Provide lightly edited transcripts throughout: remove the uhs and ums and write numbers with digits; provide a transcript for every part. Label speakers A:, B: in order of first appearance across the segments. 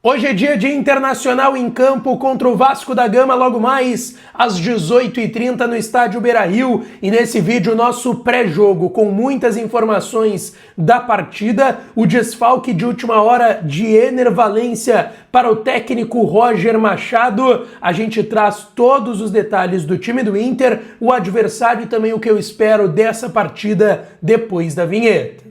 A: Hoje é dia de Internacional em campo contra o Vasco da Gama, logo mais às 18h30 no estádio Beira-Rio. E nesse vídeo, nosso pré-jogo com muitas informações da partida, o desfalque de última hora de Ener Valencia para o técnico Roger Machado. A gente traz todos os detalhes do time do Inter, o adversário e também o que eu espero dessa partida depois da vinheta.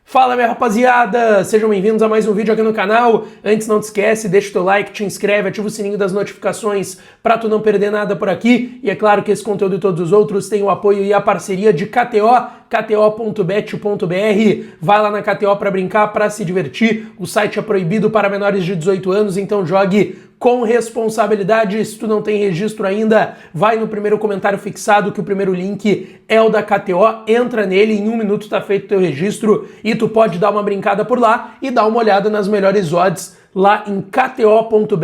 A: Fala, minha rapaziada! Sejam bem-vindos a mais um vídeo aqui no canal. Antes, não te esquece, deixa o teu like, te inscreve, ativa o sininho das notificações para tu não perder nada por aqui. E é claro que esse conteúdo e todos os outros têm o apoio e a parceria de KTO, kto.bet.br. Vai lá na KTO para brincar, para se divertir. O site é proibido para menores de 18 anos, então jogue com responsabilidade. Se tu não tem registro ainda, vai no primeiro comentário fixado, que o primeiro link é o da KTO. Entra nele, em 1 minuto tá feito o teu registro e tu pode dar uma brincada por lá e dar uma olhada nas melhores odds lá em kto.bet.br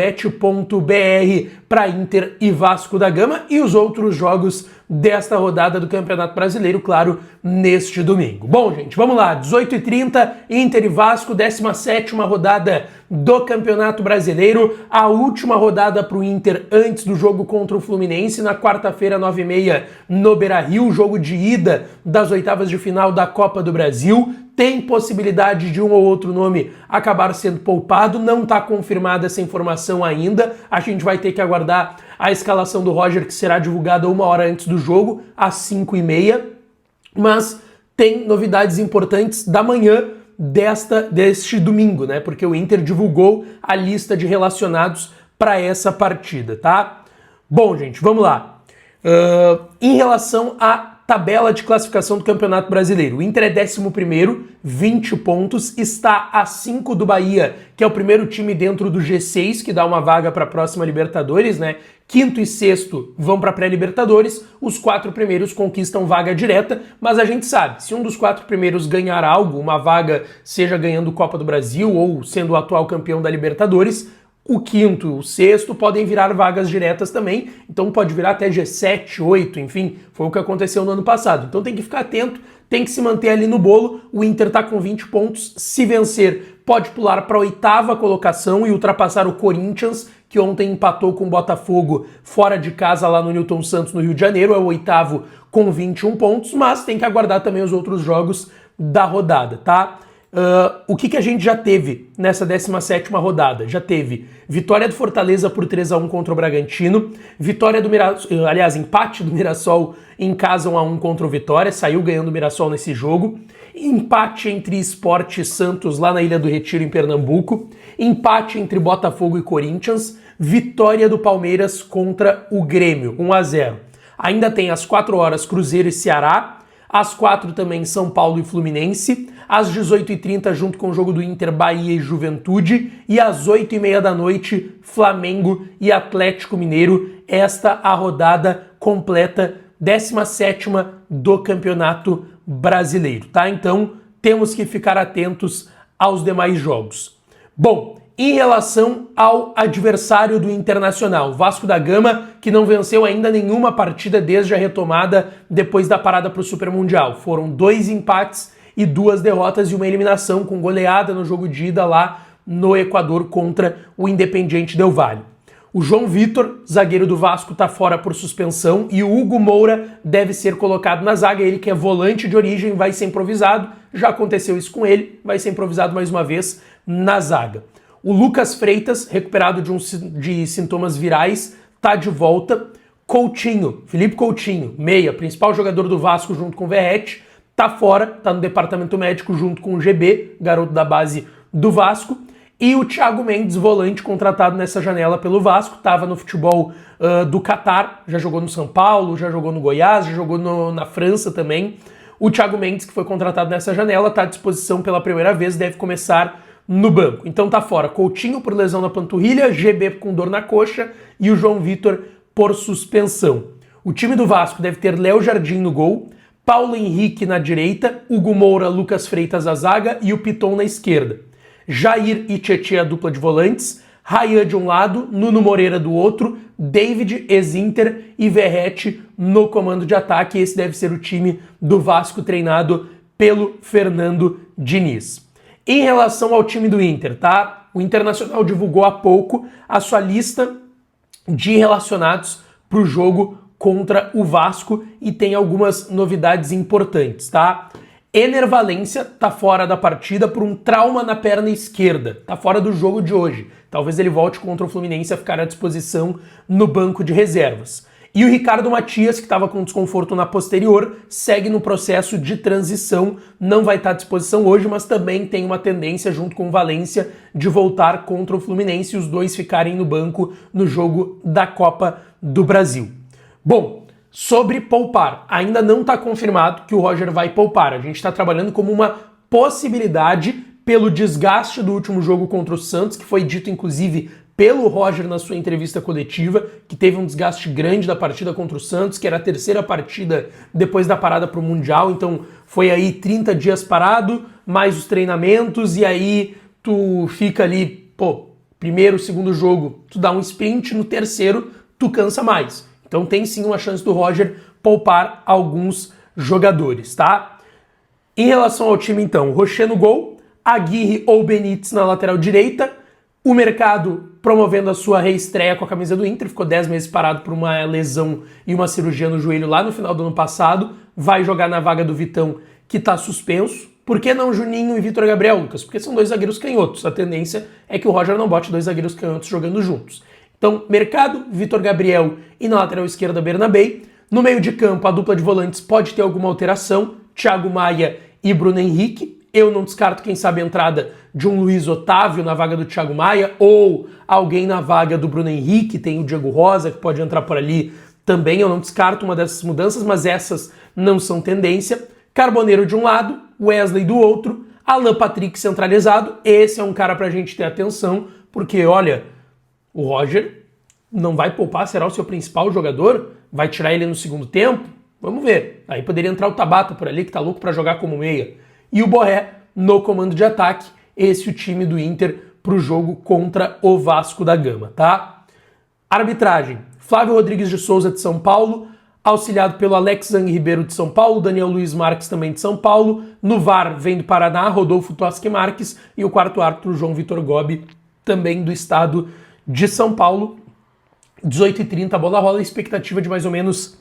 A: para Inter e Vasco da Gama e os outros jogos desta rodada do Campeonato Brasileiro, claro, neste domingo. Bom, gente, vamos lá, 18h30, Inter e Vasco, 17ª rodada do Campeonato Brasileiro, a última rodada para o Inter antes do jogo contra o Fluminense, na quarta-feira, 9h30, no Beira-Rio, jogo de ida das oitavas de final da Copa do Brasil. Tem possibilidade de um ou outro nome acabar sendo poupado, não está confirmada essa informação ainda, a gente vai ter que aguardar a escalação do Roger, que será divulgada 1 hora antes do jogo, às 5h30, mas tem novidades importantes da manhã deste domingo, né? Porque o Inter divulgou a lista de relacionados para essa partida, tá? Bom, gente, vamos lá. Em relação à tabela de classificação do Campeonato Brasileiro, o Inter é 11º, 20 pontos, está a 5 do Bahia, que é o primeiro time dentro do G6, que dá uma vaga para a próxima Libertadores, né? Quinto e sexto vão para a pré-Libertadores, os 4 primeiros conquistam vaga direta, mas a gente sabe, se um dos 4 primeiros ganhar algo, uma vaga, seja ganhando Copa do Brasil ou sendo o atual campeão da Libertadores, o quinto, o sexto podem virar vagas diretas também, então pode virar até G7, 8, enfim, foi o que aconteceu no ano passado. Então tem que ficar atento, tem que se manter ali no bolo. O Inter tá com 20 pontos, se vencer pode pular para a 8ª colocação e ultrapassar o Corinthians, que ontem empatou com o Botafogo fora de casa lá no Newton Santos, no Rio de Janeiro, é o 8º com 21 pontos, mas tem que aguardar também os outros jogos da rodada, tá? O que a gente já teve nessa 17ª rodada? Já teve vitória do Fortaleza por 3-1 contra o Bragantino, vitória do empate do Mirassol em casa 1-1 contra o Vitória, saiu ganhando o Mirassol nesse jogo, empate entre Sport e Santos lá na Ilha do Retiro em Pernambuco, empate entre Botafogo e Corinthians, vitória do Palmeiras contra o Grêmio, 1-0. Ainda tem às 4 horas Cruzeiro e Ceará, às 4 também São Paulo e Fluminense, às 18h30 junto com o jogo do Inter, Bahia e Juventude, e às 8h30 da noite Flamengo e Atlético Mineiro. Esta a rodada completa, 17ª do Campeonato Brasileiro, tá? Então temos que ficar atentos aos demais jogos. Bom, em relação ao adversário do Internacional, Vasco da Gama, que não venceu ainda nenhuma partida desde a retomada depois da parada para o Super Mundial. Foram 2 empates e 2 derrotas e uma eliminação com goleada no jogo de ida lá no Equador contra o Independiente Del Valle. O João Vitor, zagueiro do Vasco, está fora por suspensão e o Hugo Moura deve ser colocado na zaga. Ele que é volante de origem vai ser improvisado, já aconteceu isso com ele, vai ser improvisado mais uma vez na zaga. O Lucas Freitas, recuperado de sintomas virais, está de volta. Coutinho, Felipe Coutinho, meia, principal jogador do Vasco junto com o Verratti, está fora, está no departamento médico junto com o GB, garoto da base do Vasco. E o Thiago Mendes, volante contratado nessa janela pelo Vasco, estava no futebol do Catar, já jogou no São Paulo, já jogou no Goiás, já jogou na França também. O Thiago Mendes, que foi contratado nessa janela, está à disposição pela primeira vez, deve começar no banco. Então tá fora Coutinho por lesão na panturrilha, GB com dor na coxa e o João Vitor por suspensão. O time do Vasco deve ter Léo Jardim no gol, Paulo Henrique na direita, Hugo Moura, Lucas Freitas à zaga e o Piton na esquerda. Jair e Tietê a dupla de volantes, Rayan de um lado, Nuno Moreira do outro, David, ex-Inter, e Verratti no comando de ataque. Esse deve ser o time do Vasco treinado pelo Fernando Diniz. Em relação ao time do Inter, tá? O Internacional divulgou há pouco a sua lista de relacionados para o jogo contra o Vasco e tem algumas novidades importantes, tá? Ener Valencia tá fora da partida por um trauma na perna esquerda, tá fora do jogo de hoje. Talvez ele volte contra o Fluminense a ficar à disposição no banco de reservas. E o Ricardo Matias, que estava com desconforto na posterior, segue no processo de transição, não vai estar à disposição hoje, mas também tem uma tendência, junto com o Valencia, de voltar contra o Fluminense e os dois ficarem no banco no jogo da Copa do Brasil. Bom, sobre poupar, ainda não está confirmado que o Roger vai poupar. A gente está trabalhando como uma possibilidade pelo desgaste do último jogo contra o Santos, que foi dito inclusive pelo Roger na sua entrevista coletiva, que teve um desgaste grande da partida contra o Santos, que era a terceira partida depois da parada para o Mundial, então foi aí 30 dias parado, mais os treinamentos, e aí tu fica ali, primeiro, segundo jogo, tu dá um sprint, no terceiro tu cansa mais. Então tem sim uma chance do Roger poupar alguns jogadores, tá? Em relação ao time então, Rocher no gol, Aguirre ou Benítez na lateral direita, o mercado promovendo a sua reestreia com a camisa do Inter, ficou 10 meses parado por uma lesão e uma cirurgia no joelho lá no final do ano passado, vai jogar na vaga do Vitão, que está suspenso. Por que não Juninho e Vitor Gabriel, Lucas? Porque são dois zagueiros canhotos. A tendência é que o Roger não bote dois zagueiros canhotos jogando juntos. Então, mercado, Vitor Gabriel e na lateral esquerda, Bernabei. No meio de campo, a dupla de volantes pode ter alguma alteração, Thiago Maia e Bruno Henrique. Eu não descarto, quem sabe, a entrada de um Luiz Otávio na vaga do Thiago Maia ou alguém na vaga do Bruno Henrique, tem o Diego Rosa que pode entrar por ali também. Eu não descarto uma dessas mudanças, mas essas não são tendência. Carboneiro de um lado, Wesley do outro, Alan Patrick centralizado. Esse é um cara pra gente ter atenção, porque, olha, o Roger não vai poupar, será o seu principal jogador? Vai tirar ele no segundo tempo? Vamos ver. Aí poderia entrar o Tabata por ali, que tá louco pra jogar como meia. E o Borré no comando de ataque, esse é o time do Inter pro jogo contra o Vasco da Gama, tá? Arbitragem, Flávio Rodrigues de Souza de São Paulo, auxiliado pelo Alex Zang Ribeiro de São Paulo, Daniel Luiz Marques também de São Paulo, no VAR vem do Paraná, Rodolfo Toschi Marques, e o quarto árbitro, João Vitor Gobi, também do estado de São Paulo. 18h30, a bola rola, expectativa de mais ou menos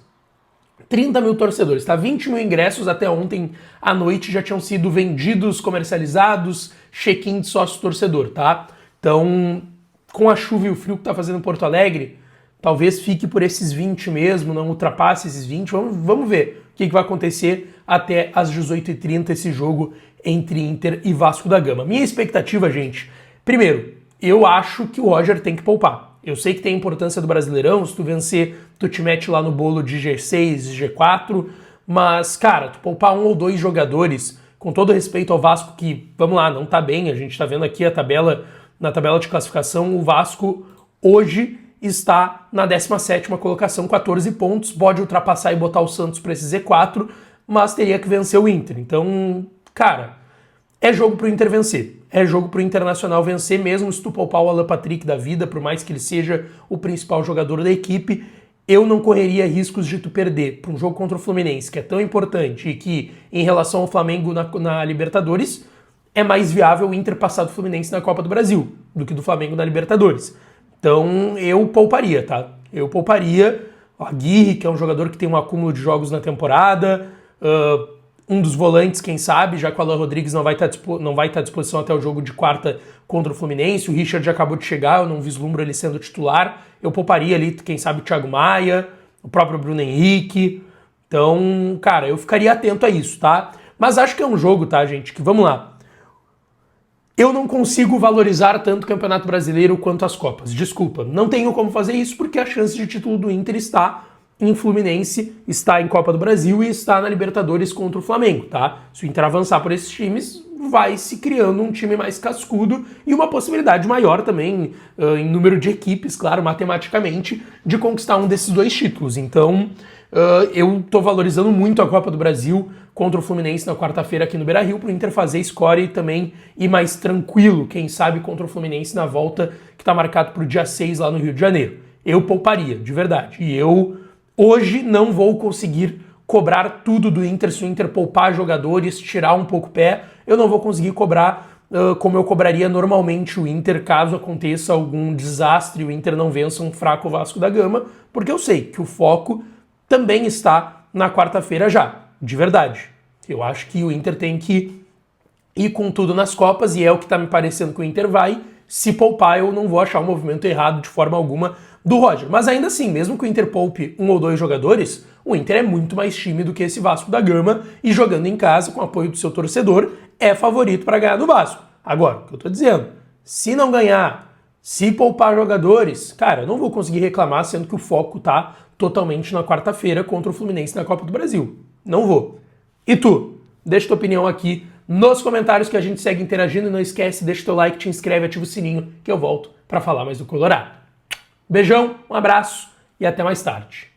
A: 30 mil torcedores, tá? 20 mil ingressos até ontem à noite já tinham sido vendidos, comercializados, check-in de sócio-torcedor, tá? Então, com a chuva e o frio que tá fazendo em Porto Alegre, talvez fique por esses 20 mesmo, não ultrapasse esses 20. Vamos ver o que vai acontecer até às 18h30 esse jogo entre Inter e Vasco da Gama. Minha expectativa, gente, primeiro, eu acho que o Roger tem que poupar. Eu sei que tem a importância do Brasileirão, se tu vencer, tu te mete lá no bolo de G6, G4, mas, cara, tu poupar um ou dois jogadores, com todo respeito ao Vasco, que, vamos lá, não tá bem, a gente tá vendo aqui a tabela, na tabela de classificação, o Vasco hoje está na 17ª colocação, 14 pontos, pode ultrapassar e botar o Santos para esse Z4, mas teria que vencer o Inter. Então, cara, é jogo pro Inter vencer. É jogo pro Internacional vencer, mesmo se tu poupar o Alan Patrick da vida, por mais que ele seja o principal jogador da equipe, eu não correria riscos de tu perder para um jogo contra o Fluminense, que é tão importante e que, em relação ao Flamengo na Libertadores, é mais viável o Inter passar do Fluminense na Copa do Brasil do que do Flamengo na Libertadores. Então, eu pouparia, tá? Eu pouparia o Aguirre, que é um jogador que tem um acúmulo de jogos na temporada, um dos volantes, quem sabe, já que o Alan Rodrigues não vai estar à disposição até o jogo de quarta contra o Fluminense. O Richard já acabou de chegar, eu não vislumbro ele sendo titular. Eu pouparia ali, quem sabe, o Thiago Maia, o próprio Bruno Henrique. Então, cara, eu ficaria atento a isso, tá? Mas acho que é um jogo, tá, gente, que vamos lá. Eu não consigo valorizar tanto o Campeonato Brasileiro quanto as Copas. Desculpa, não tenho como fazer isso porque a chance de título do Inter está em Fluminense, está em Copa do Brasil e está na Libertadores contra o Flamengo, tá? Se o Inter avançar por esses times, vai se criando um time mais cascudo e uma possibilidade maior também, em número de equipes, claro, matematicamente, de conquistar um desses dois títulos. Então, eu tô valorizando muito a Copa do Brasil contra o Fluminense na quarta-feira aqui no Beira-Rio, para o Inter fazer score e também ir mais tranquilo, quem sabe, contra o Fluminense na volta que está marcado para o dia 6 lá no Rio de Janeiro. eu pouparia, de verdade. E eu hoje não vou conseguir cobrar tudo do Inter se o Inter poupar jogadores, tirar um pouco o pé. Eu não vou conseguir cobrar como eu cobraria normalmente o Inter caso aconteça algum desastre e o Inter não vença um fraco Vasco da Gama, porque eu sei que o foco também está na quarta-feira já, de verdade. Eu acho que o Inter tem que ir com tudo nas Copas e é o que está me parecendo que o Inter vai. Se poupar, eu não vou achar um movimento errado de forma alguma do Roger. Mas ainda assim, mesmo que o Inter poupe um ou dois jogadores, o Inter é muito mais time do que esse Vasco da Gama e jogando em casa, com o apoio do seu torcedor, é favorito para ganhar do Vasco. Agora, o que eu tô dizendo, se não ganhar, se poupar jogadores, cara, eu não vou conseguir reclamar, sendo que o foco tá totalmente na quarta-feira contra o Fluminense na Copa do Brasil. Não vou. E tu? Deixa tua opinião aqui nos comentários que a gente segue interagindo e não esquece, deixa teu like, te inscreve, ativa o sininho que eu volto para falar mais do Colorado. Beijão, um abraço e até mais tarde.